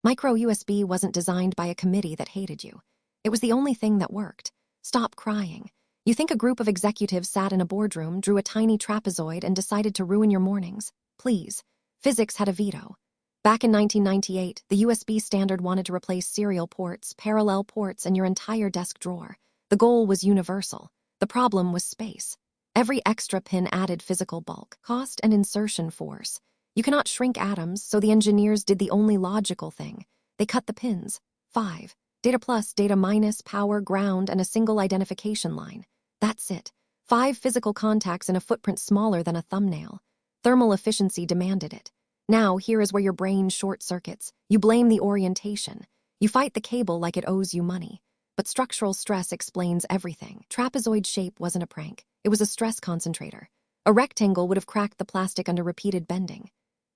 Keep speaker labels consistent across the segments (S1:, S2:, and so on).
S1: Micro USB wasn't designed by a committee that hated you. It was the only thing that worked. Stop crying. You think a group of executives sat in a boardroom, drew a tiny trapezoid, and decided to ruin your mornings? Please. Physics had a veto. Back in 1998, the USB standard wanted to replace serial ports, parallel ports, and your entire desk drawer. The goal was universal. The problem was space. Every extra pin added physical bulk, cost, and insertion force. You cannot shrink atoms, so the engineers did the only logical thing. They cut the pins. 5. Data plus, data minus, power, ground, and a single identification line. That's it. 5 physical contacts in a footprint smaller than a thumbnail. Thermal efficiency demanded it. Now, here is where your brain short-circuits. You blame the orientation. You fight the cable like it owes you money. But structural stress explains everything. Trapezoid shape wasn't a prank. It was a stress concentrator. A rectangle would have cracked the plastic under repeated bending.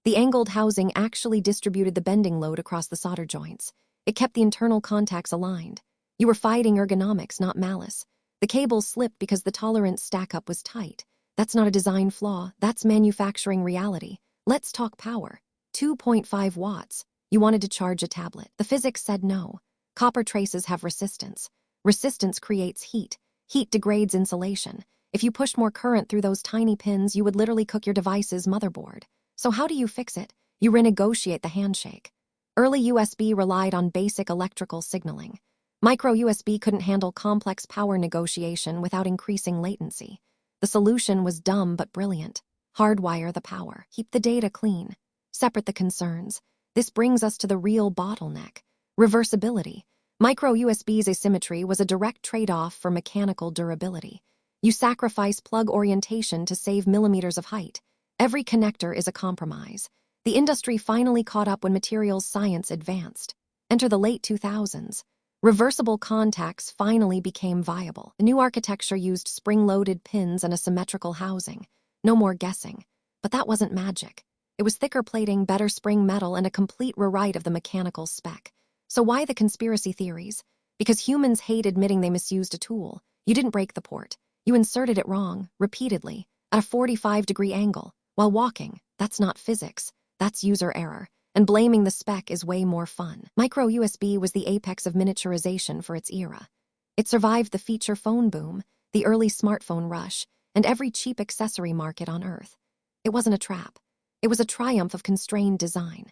S1: The angled housing actually distributed the bending load across the solder joints. It kept the internal contacts aligned. You were fighting ergonomics, not malice. The cable slipped because the tolerance stack-up was tight. That's not a design flaw. That's manufacturing reality. Let's talk power. 2.5 watts. You wanted to charge a tablet. The physics said no. Copper traces have resistance. Resistance creates heat. Heat degrades insulation. If you pushed more current through those tiny pins, you would literally cook your device's motherboard. So how do you fix it? You renegotiate the handshake. Early USB relied on basic electrical signaling. Micro USB couldn't handle complex power negotiation without increasing latency. The solution was dumb but brilliant. Hardwire the power. Keep the data clean. Separate the concerns. This brings us to the real bottleneck. Reversibility. Micro USB's asymmetry was a direct trade-off for mechanical durability. You sacrifice plug orientation to save millimeters of height. Every connector is a compromise. The industry finally caught up when materials science advanced. Enter the late 2000s. Reversible contacts finally became viable. The new architecture used spring-loaded pins and a symmetrical housing. No more guessing. But that wasn't magic. It was thicker plating, better spring metal, and a complete rewrite of the mechanical spec. So why the conspiracy theories? Because humans hate admitting they misused a tool. You didn't break the port. You inserted it wrong, repeatedly, at a 45-degree angle. While walking, that's not physics. That's user error. And blaming the spec is way more fun. Micro USB was the apex of miniaturization for its era. It survived the feature phone boom, the early smartphone rush, and every cheap accessory market on Earth. It wasn't a trap. It was a triumph of constrained design.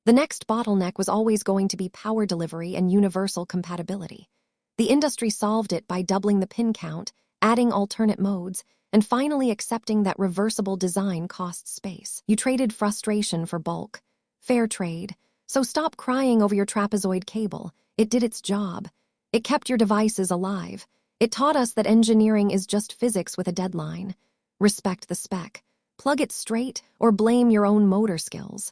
S1: The next bottleneck was always going to be power delivery and universal compatibility. The industry solved it by doubling the pin count, adding alternate modes, and finally accepting that reversible design costs space. You traded frustration for bulk. Fair trade. So stop crying over your trapezoid cable. It did its job. It kept your devices alive. It taught us that engineering is just physics with a deadline. Respect the spec. Plug it straight or blame your own motor skills.